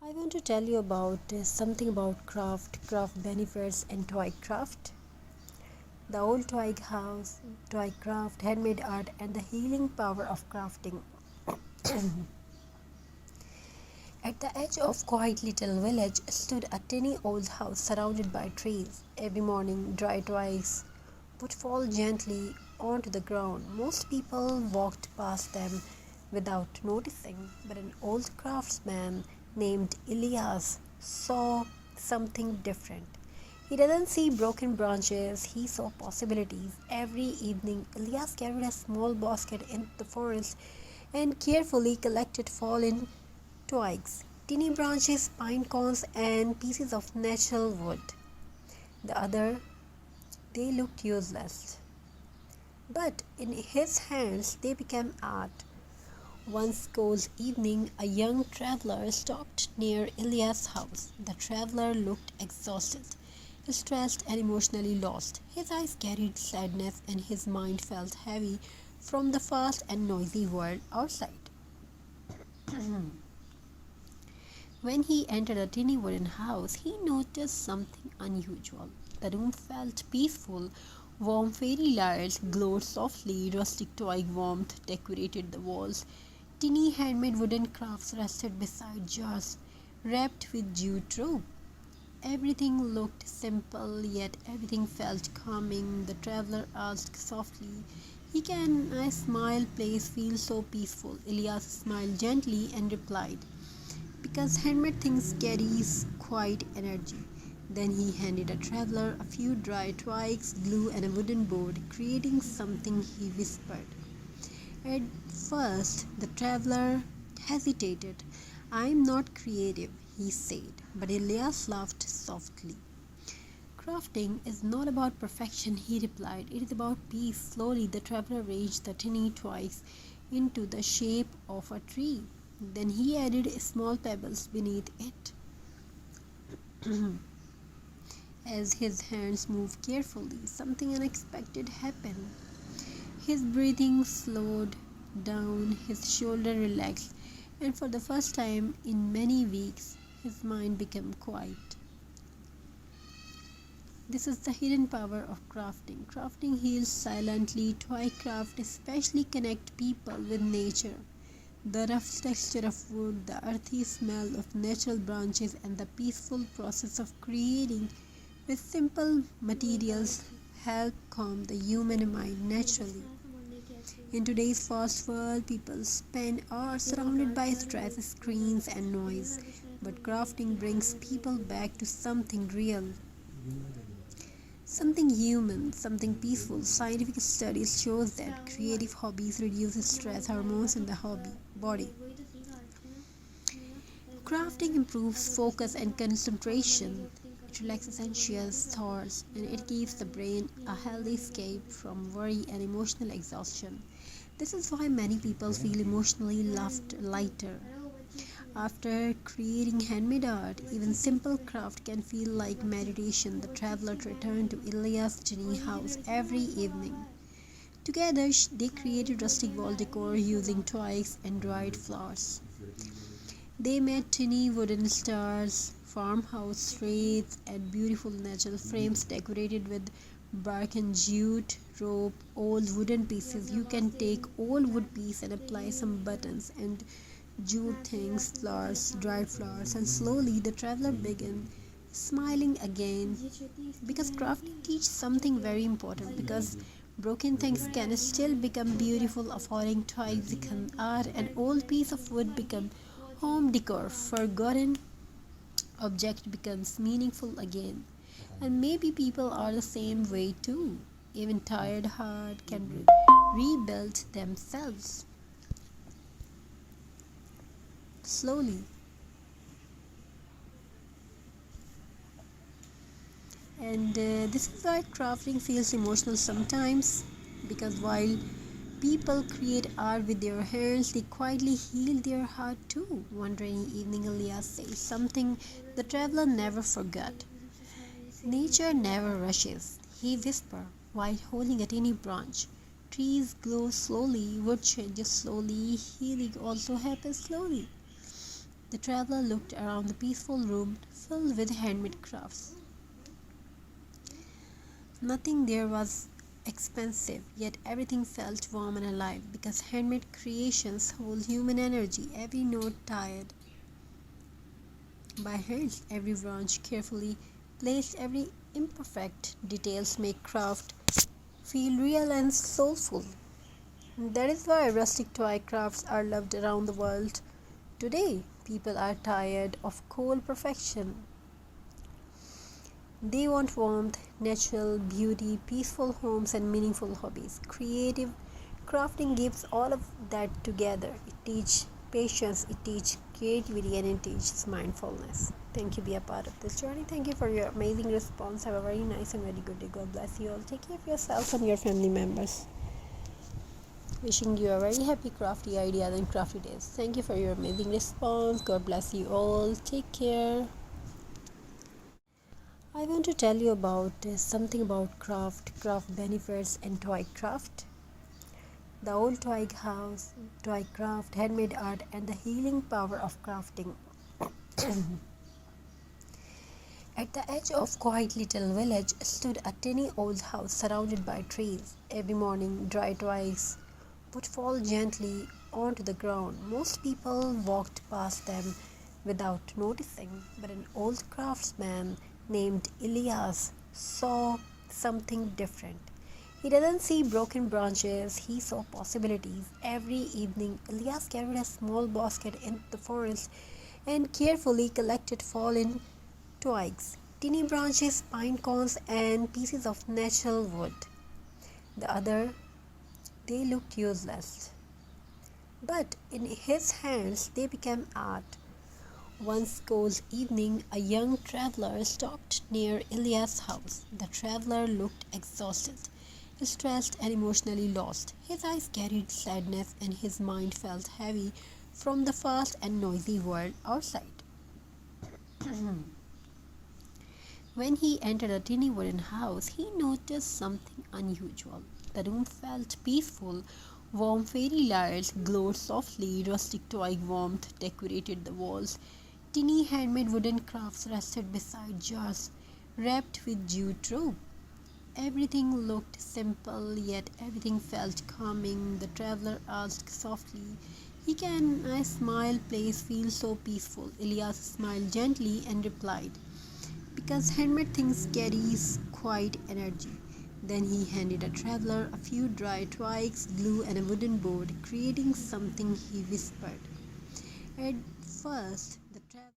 I want to tell you about something about craft benefits, and toy craft. The old toy house, toy craft, handmade art, and the healing power of crafting. At the edge of quiet little village stood a tiny old house surrounded by trees. Every morning, dry twigs would fall gently onto the ground. Most people walked past them without noticing, but an old craftsman named Elias saw something different. He doesn't see broken branches, he saw possibilities. Every evening, Elias carried a small basket into the forest and carefully collected fallen twigs, tiny branches, pine cones, and pieces of natural wood. The other, they looked useless, but in his hands they became art. One cold evening, a young traveler stopped near Elias' house. The traveler looked exhausted, stressed, and emotionally lost. His eyes carried sadness, and his mind felt heavy from the fast and noisy world outside. When he entered a tiny wooden house, he noticed something unusual. The room felt peaceful. Warm fairy lights glowed softly, rustic twig warmth decorated the walls. Tiny handmade wooden crafts rested beside jars wrapped with jute rope. Everything looked simple, yet everything felt calming. The traveler asked softly, "Can a small place feel so peaceful?" Elias smiled gently and replied, "Because handmade things carries quiet energy." Then he handed a traveler a few dry twigs, glue, and a wooden board, creating something. He whispered. At first, the traveler hesitated. "I am not creative," he said, but Elias laughed softly. "Crafting is not about perfection," he replied. "It is about peace." Slowly, the traveler arranged the tiny twigs into the shape of a tree. Then he added small pebbles beneath it. As his hands moved carefully, something unexpected happened. His breathing slowed down, his shoulder relaxed, and for the first time in many weeks, his mind became quiet. This is the hidden power of crafting. Crafting heals silently. Toy craft especially connect people with nature. The rough texture of wood, the earthy smell of natural branches, and the peaceful process of creating with simple materials help calm the human mind naturally. In today's fast world, people spend hours surrounded by stress, screens, and noise. But crafting brings people back to something real, something human, something peaceful. Scientific studies show that creative hobbies reduce stress hormones in the body. Crafting improves focus and concentration. It relaxes anxious thoughts, and it gives the brain a healthy escape from worry and emotional exhaustion. This is why many people feel emotionally lighter after creating handmade art. Even simple craft can feel like meditation. The traveler returned to Elias' tiny house every evening. Together, they created rustic wall decor using twigs and dried flowers. They made tiny wooden stars, farmhouse wreaths, and beautiful natural frames decorated with bark and jute rope, old wooden pieces. You can take old wood piece and apply some buttons and jute things, flowers, dried flowers, and slowly the traveler began smiling again. Because crafting teaches something very important. Because broken things can still become beautiful. A falling twig become art, an old piece of wood become home decor, forgotten object becomes meaningful again. And maybe people are the same way too. Even tired heart can rebuild themselves slowly. And this is why crafting feels emotional sometimes, because while people create art with their hands, they quietly heal their heart too. One rainy evening, Elias says something the traveler never forgot. "Nature never rushes," he whispered while holding a tiny branch. "Trees glow slowly, wood changes slowly, healing also happens slowly." The traveler looked around the peaceful room filled with handmade crafts. Nothing there was expensive, yet everything felt warm and alive because handmade creations hold human energy. Every note tied by hands, every branch carefully placed, every imperfect details make craft feel real and soulful. That is why rustic toy crafts are loved around the world. Today, people are tired of cold perfection. They want warmth, natural beauty, peaceful homes, and meaningful hobbies. Creative crafting gives all of that together. It teaches patience, it teaches creativity, and it teaches mindfulness. Thank you. Be a part of this journey. Thank you for your amazing response. Have a very nice and very good day. God bless you all. Take care of yourself and your family members. Wishing you a very happy crafty ideas and crafty days. Thank you for your amazing response. God bless you all. Take care. I want to tell you about something about craft benefits, and toy craft. The old toy house, toy craft, handmade art, and the healing power of crafting. At the edge of quiet little village stood a tiny old house surrounded by trees. Every morning, dry twigs would fall gently onto the ground. Most people walked past them without noticing, but an old craftsman named Elias saw something different. He didn't see broken branches, he saw possibilities. Every evening, Elias carried a small basket into the forest and carefully collected fallen twigs, tiny branches, pine cones, and pieces of natural wood. They looked useless, but in his hands they became art. One cold evening, a young traveler stopped near Elias' house. The traveler looked exhausted, stressed, and emotionally lost. His eyes carried sadness, and his mind felt heavy from the fast and noisy world outside. When he entered the tiny wooden house, he noticed something unusual. The room felt peaceful. Warm fairy lights glowed softly, rustic toy warmth decorated the walls. Tiny handmade wooden crafts rested beside jars wrapped with jute rope. Everything looked simple, yet everything felt calming. The traveler asked softly, "Can a smile place feel so peaceful?" Elias smiled gently and replied, "Because handmade things carries quiet energy." Then he handed the traveler a few dry twigs, glue, and a wooden board, creating something. He whispered. At first,